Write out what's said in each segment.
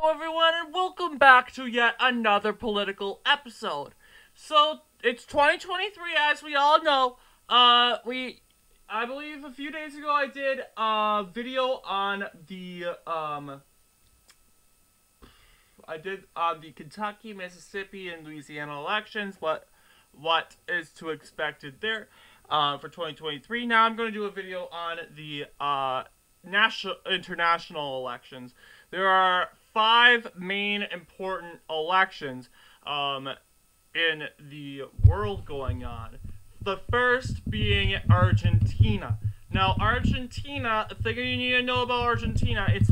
Hello everyone and welcome back to yet another political episode. So it's 2023 as we all know. I believe a few days ago I did a video on the Kentucky, Mississippi, and Louisiana elections. What is to expected there for 2023. Now I'm going to do a video on the international elections. There are five main important elections in the world going on. The first being Argentina. Now, Argentina, the thing you need to know about Argentina, it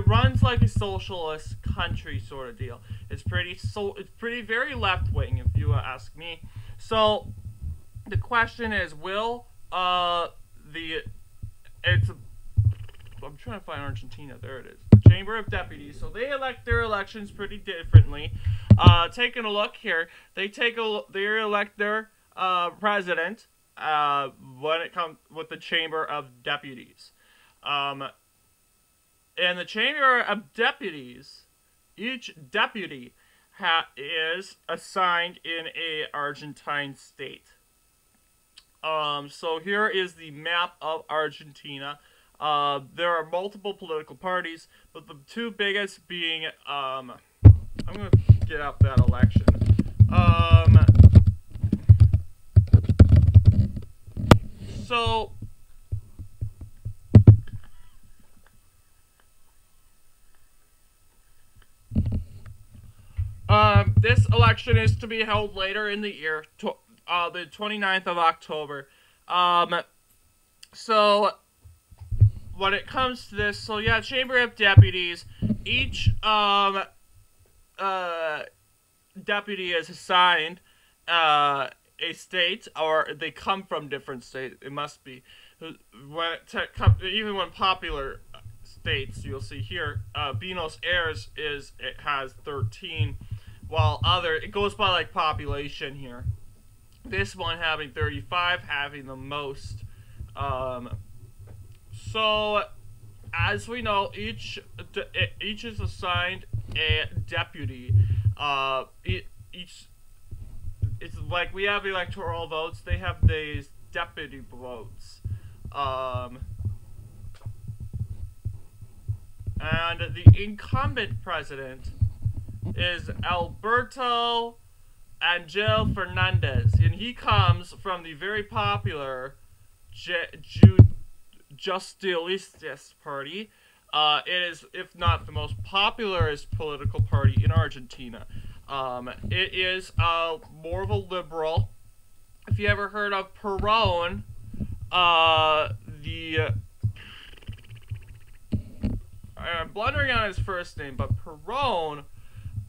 runs like a socialist country sort of deal. It's pretty very left wing, if you ask me. So, the question is, I'm trying to find Argentina. There it is. The Chamber of Deputies. So they elect their elections pretty differently. Taking a look here, they elect their president when it comes with the Chamber of Deputies. In the Chamber of Deputies, each deputy is assigned in a Argentine state. So here is the map of Argentina. There are multiple political parties, but the two biggest being, I'm gonna get up that election. So, this election is to be held later in the year, the 29th of October. So, when it comes to this, so yeah, Chamber of Deputies, each deputy is assigned a state, or they come from different states. It must be even when popular states, you'll see here, Buenos Aires has 13, while it goes by like population here. This one having 35, having the most. So, as we know, each is assigned a deputy. It's like we have electoral votes. They have these deputy votes. And the incumbent president is Alberto Angel Fernandez, and he comes from the very popular Justicialist Party. It is, if not the most popularist political party in Argentina. It is more of a liberal. If you ever heard of Perón, I'm blundering on his first name, but Perón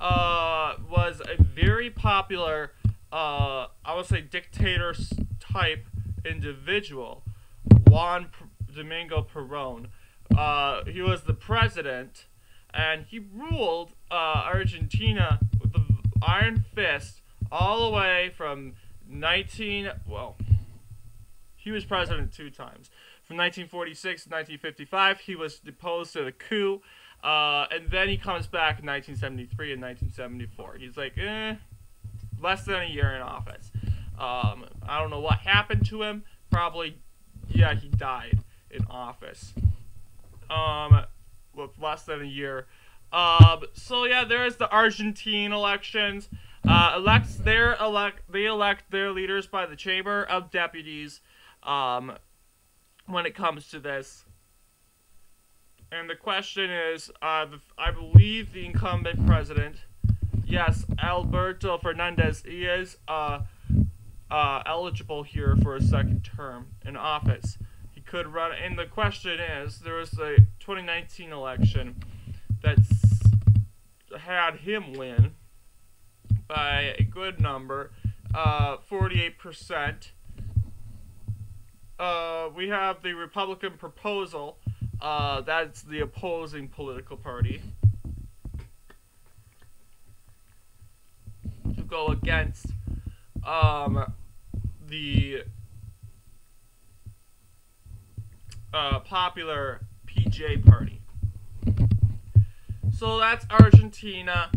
was a very popular, I would say, dictator type individual. Juan Domingo Perón. He was the president, and he ruled Argentina with the iron fist all the way from he was president two times. From 1946 to 1955, he was deposed in a coup, and then he comes back in 1973 and 1974. He's like, less than a year in office. I don't know what happened to him. Probably, yeah, he died in office. With less than a year. So yeah, there's the Argentine elections. They elect their leaders by the Chamber of Deputies. When it comes to this, and the question is, I believe the incumbent president, yes, Alberto Fernandez, he is eligible here for a second term in office. He could run, and the question is, there was the 2019 election that had him win by a good number, 48%. We have the Republican proposal, that's the opposing political party, to go against the popular PJ party. So that's Argentina.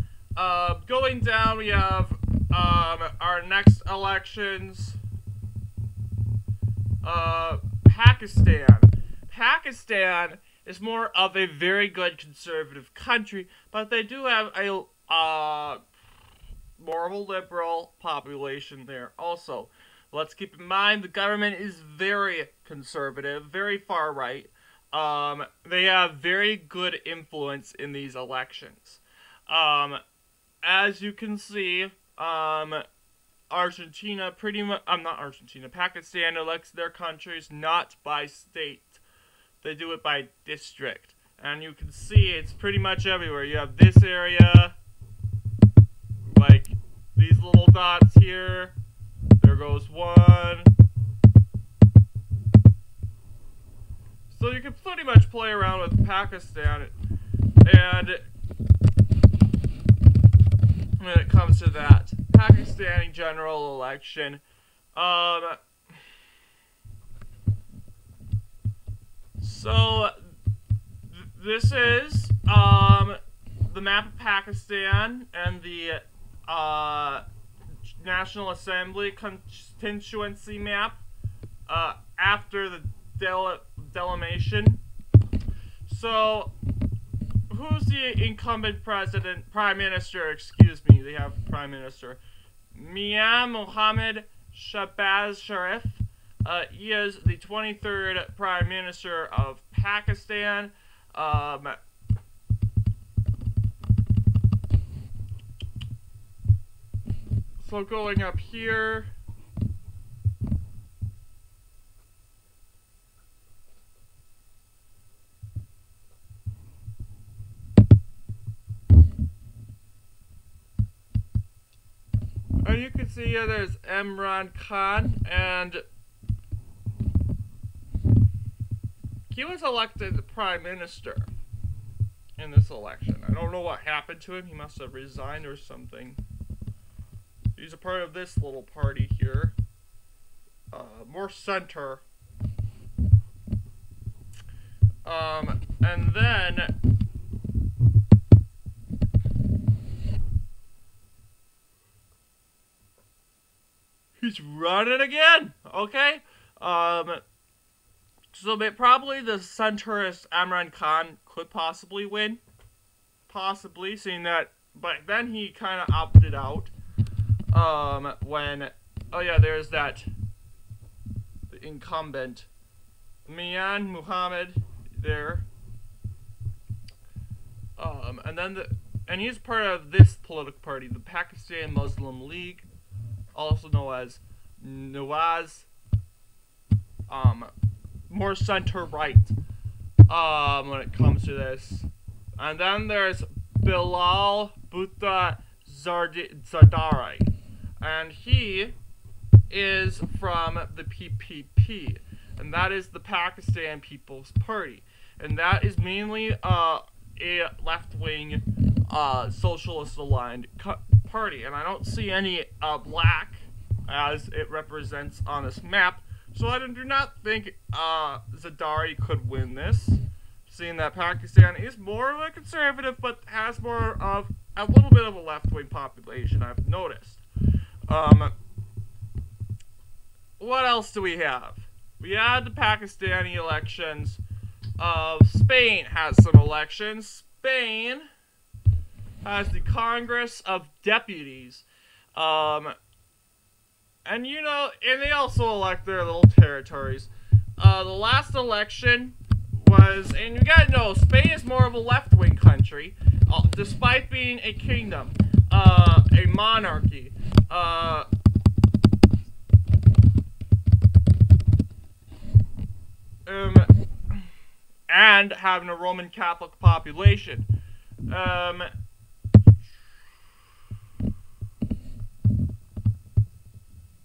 Going down, we have our next elections. Pakistan. Pakistan is more of a very good conservative country, but they do have a more of a liberal population there also. Let's keep in mind the government is very conservative, very far right. They have very good influence in these elections. As you can see, Argentina pretty much, not Argentina, Pakistan elects their countries not by state. They do it by district. And you can see it's pretty much everywhere. You have this area, like these little dots here. There goes one. So you can pretty much play around with Pakistan. And when it comes to that, Pakistani general election, this is the map of Pakistan and the National Assembly constituency map after the delimation. So who's the incumbent prime minister? Excuse me, they have prime minister. Mian Mohammed Shahbaz Sharif. He is the 23rd prime minister of Pakistan. So going up here. And you can see here there's Imran Khan, and he was elected prime minister in this election. I don't know what happened to him. He must have resigned or something. He's a part of this little party here. More center. And then he's running again. Okay. So probably the centrist Imran Khan could possibly win. Possibly, seeing that, but then he kind of opted out. When, oh yeah, there's that, the incumbent, Mian Muhammad, there. And then and he's part of this political party, the Pakistan Muslim League, also known as Nawaz, more center-right, when it comes to this. And then there's Bilal Bhutto Zardari, and he is from the PPP, and that is the Pakistan People's Party, and that is mainly a left-wing, socialist-aligned party, and I don't see any black as it represents on this map, so I do not think Zardari could win this, seeing that Pakistan is more of a conservative, but has more of a little bit of a left-wing population, I've noticed. What else do we have? We had the Pakistani elections. Spain has some elections. Spain has the Congress of Deputies. And you know, and they also elect their little territories. The last election was, and you gotta know, Spain is more of a left-wing country, despite being a kingdom, a monarchy. And having a Roman Catholic population.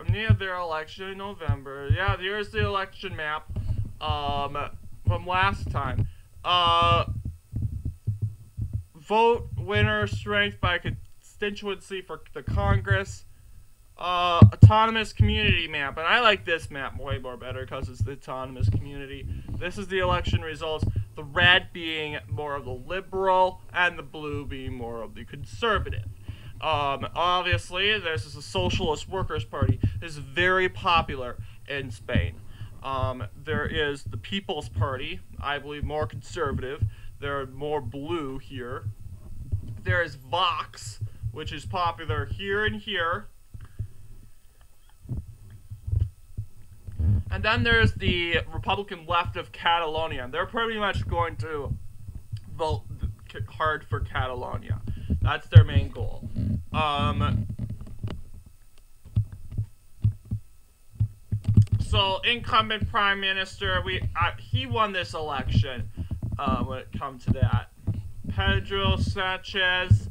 Near their election in November. Yeah, here's the election map from last time. Vote winner strength by constituency for the Congress. Autonomous community map, and I like this map way more better because it's the autonomous community. This is the election results. the red being more of the liberal, and the blue being more of the conservative. Obviously, this is a Socialist Workers' Party. This is very popular in Spain. There is the People's Party, I believe more conservative. There are more blue here. There is Vox, which is popular here and here. And then there's the Republican left of Catalonia. They're pretty much going to vote hard for Catalonia. That's their main goal. So incumbent prime minister, he won this election. When it comes to that, Pedro Sanchez.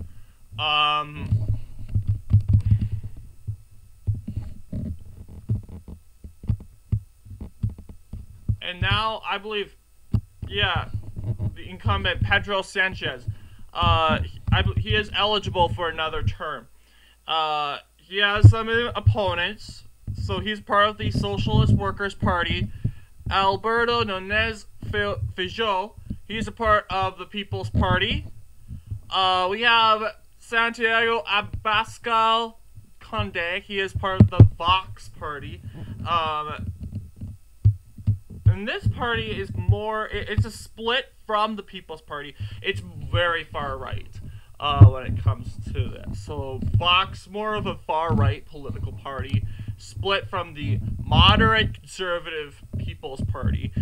And now, I believe, yeah, the incumbent Pedro Sanchez, he is eligible for another term. He has some opponents, so he's part of the Socialist Workers' Party. Alberto Núñez Feijóo, he's a part of the People's Party. We have Santiago Abascal Conde, he is part of the Vox Party. And this party is more, it's a split from the People's Party. It's very far right when it comes to this. So Vox, more of a far right political party, split from the moderate conservative People's Party.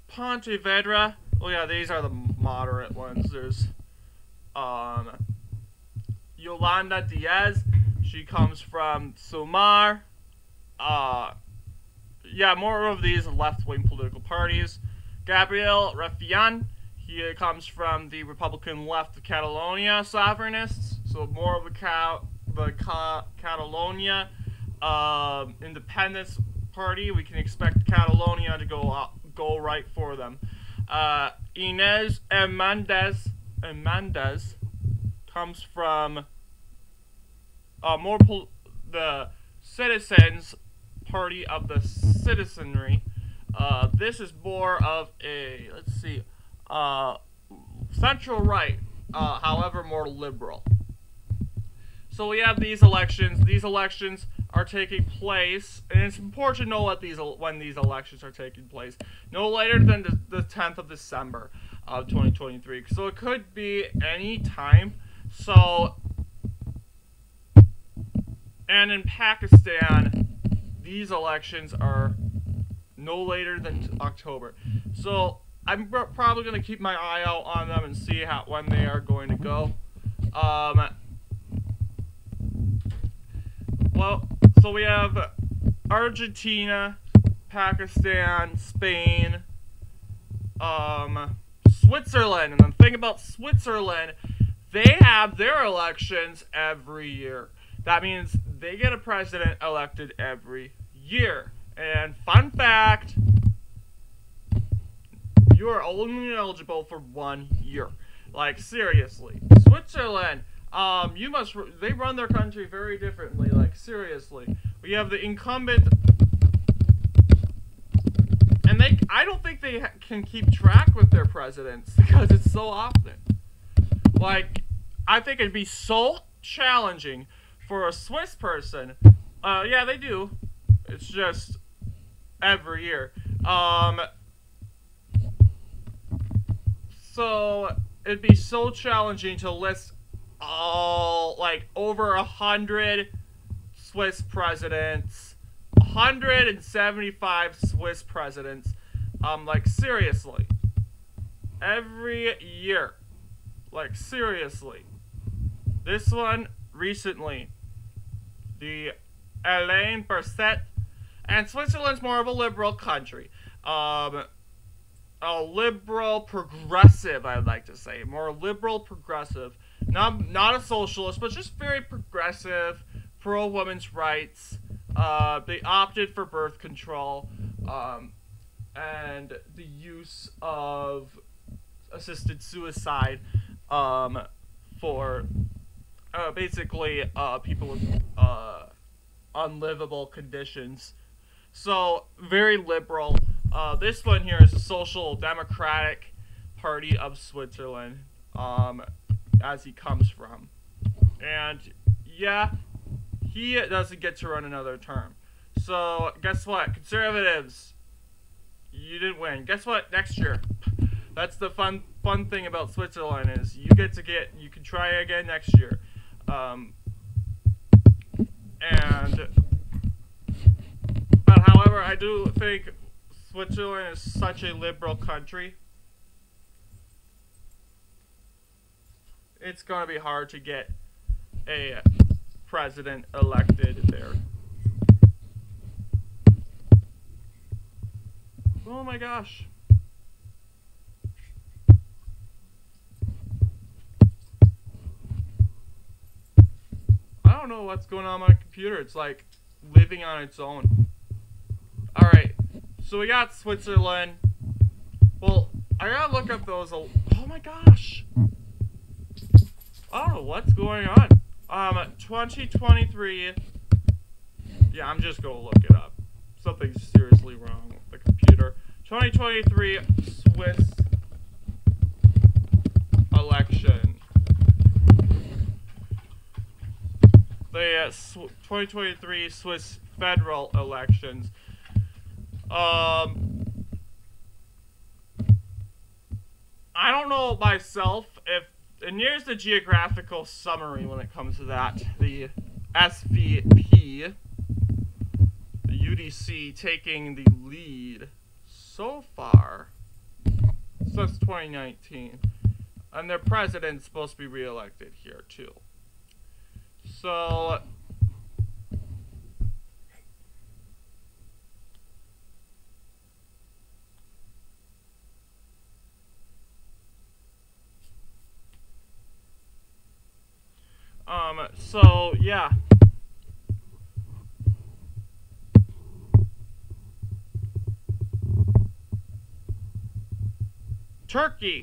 Pontevedra, oh yeah, these are the moderate ones. There's Yolanda Diaz, she comes from Sumar. Yeah, more of these left-wing political parties. Gabriel Rufián, he comes from the Republican left of Catalonia sovereignists, so more of the Catalonia independence party. We can expect Catalonia to go right for them. Inés Hernández comes from the Citizens Party of the Citizenry. This is more of a, let's see, central right, however more liberal. So we have these elections. These elections are taking place, and it's important to know when these elections are taking place. No later than the 10th of December of 2023. So it could be any time. So, and in Pakistan, these elections are no later than October. So I'm probably going to keep my eye out on them and see when they are going to go. Well, so we have Argentina, Pakistan, Spain, Switzerland. And the thing about Switzerland, they have their elections every year. That means they get a president elected every year. And fun fact, you are only eligible for 1 year. Like, seriously. Switzerland, they run their country very differently. Like, seriously. We have the incumbent, and I don't think they can keep track with their presidents because it's so often. Like, I think it'd be so challenging for a Swiss person. Yeah, they do. It's just every year. So it'd be so challenging to list over 100 Swiss presidents, 175 Swiss presidents. Like, seriously. Every year. Like, seriously. This one, recently, the Alain Berset, and Switzerland's more of a liberal country. A liberal progressive, I'd like to say. More liberal progressive. Not a socialist, but just very progressive, pro-women's rights. They opted for birth control, and the use of assisted suicide, for basically people with unlivable conditions. So very liberal. This one here is the Social Democratic Party of Switzerland, as he comes from. And yeah, he doesn't get to run another term. So guess what? Conservatives, you didn't win. Guess what? Next year. That's the fun thing about Switzerland is you can try again next year. But however, I do think Switzerland is such a liberal country. It's gonna be hard to get a president elected there. Oh my gosh. I don't know what's going on my computer. It's like living on its own. Alright, so we got Switzerland. Well, I gotta look up those. Oh my gosh. I don't know what's going on. 2023. Yeah, I'm just gonna look it up. Something's seriously wrong with the computer. 2023 Swiss election. The 2023 Swiss federal elections. I don't know myself if, and here's the geographical summary when it comes to that. The SVP, the UDC, taking the lead so far since 2019. And their president's supposed to be re-elected here too. So yeah. Turkey.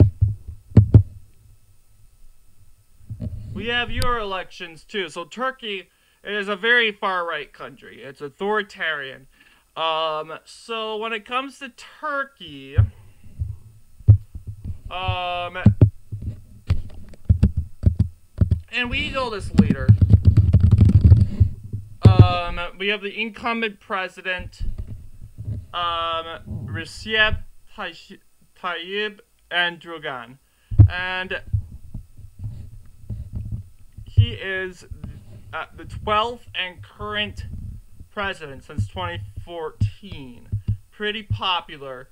We have your elections too. So Turkey is a very far-right country. It's authoritarian. So when it comes to Turkey, and we know this later. We have the incumbent president, Recep Tayyip Erdogan, and he is the 12th and current president since 2014. Pretty popular.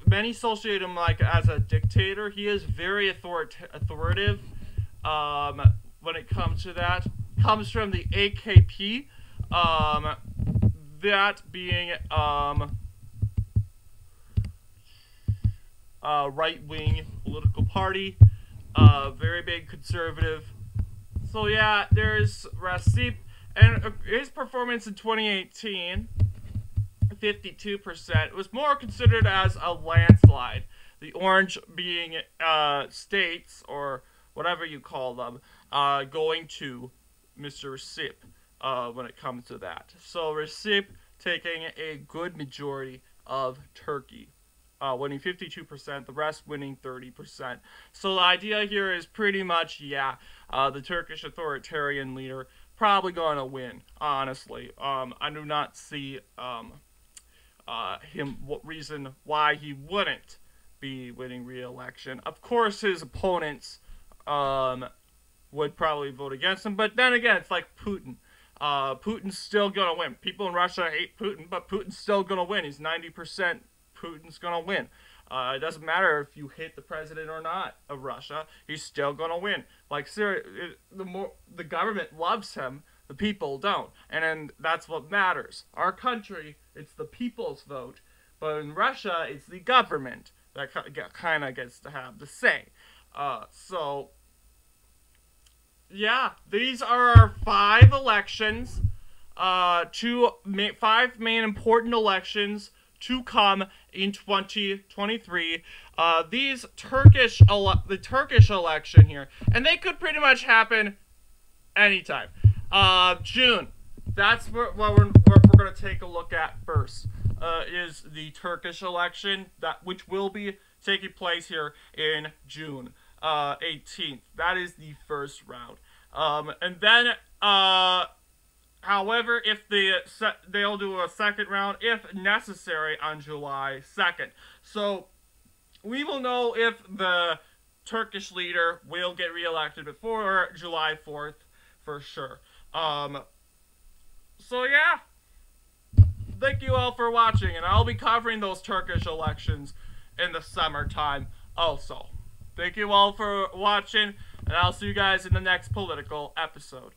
Many associate him like as a dictator. He is very authoritative. When it comes to that, comes from the AKP. That being right-wing political party. Very big conservative. So yeah, there's Recep, and his performance in 2018, 52%. It was more considered as a landslide. The orange being states, or whatever you call them, going to Mr. Recep when it comes to that. So Recep taking a good majority of Turkey. Winning 52%, the rest winning 30%. So the idea here is pretty much, yeah, the Turkish authoritarian leader probably going to win, honestly. I do not see what reason why he wouldn't be winning re-election. Of course, his opponents would probably vote against him, but then again, it's like Putin. Putin's still going to win. People in Russia hate Putin, but Putin's still going to win. He's 90%. Putin's gonna win. It doesn't matter if you hate the president or not of Russia. He's still gonna win. Like, the government loves him, the people don't, and that's what matters. Our country, it's the people's vote, but in Russia, it's the government that kind of gets to have the say. So yeah, these are our 5 elections. 5 main important elections to come in 2023. The Turkish election here, and they could pretty much happen anytime. June. That's what we're going to take a look at first. is the Turkish election, which will be taking place here in June 18th. That is the first round. And then, however, if they'll do a second round if necessary on July 2nd. So we will know if the Turkish leader will get reelected before July 4th for sure. So yeah, thank you all for watching, and I'll be covering those Turkish elections in the summertime also. Thank you all for watching, and I'll see you guys in the next political episode.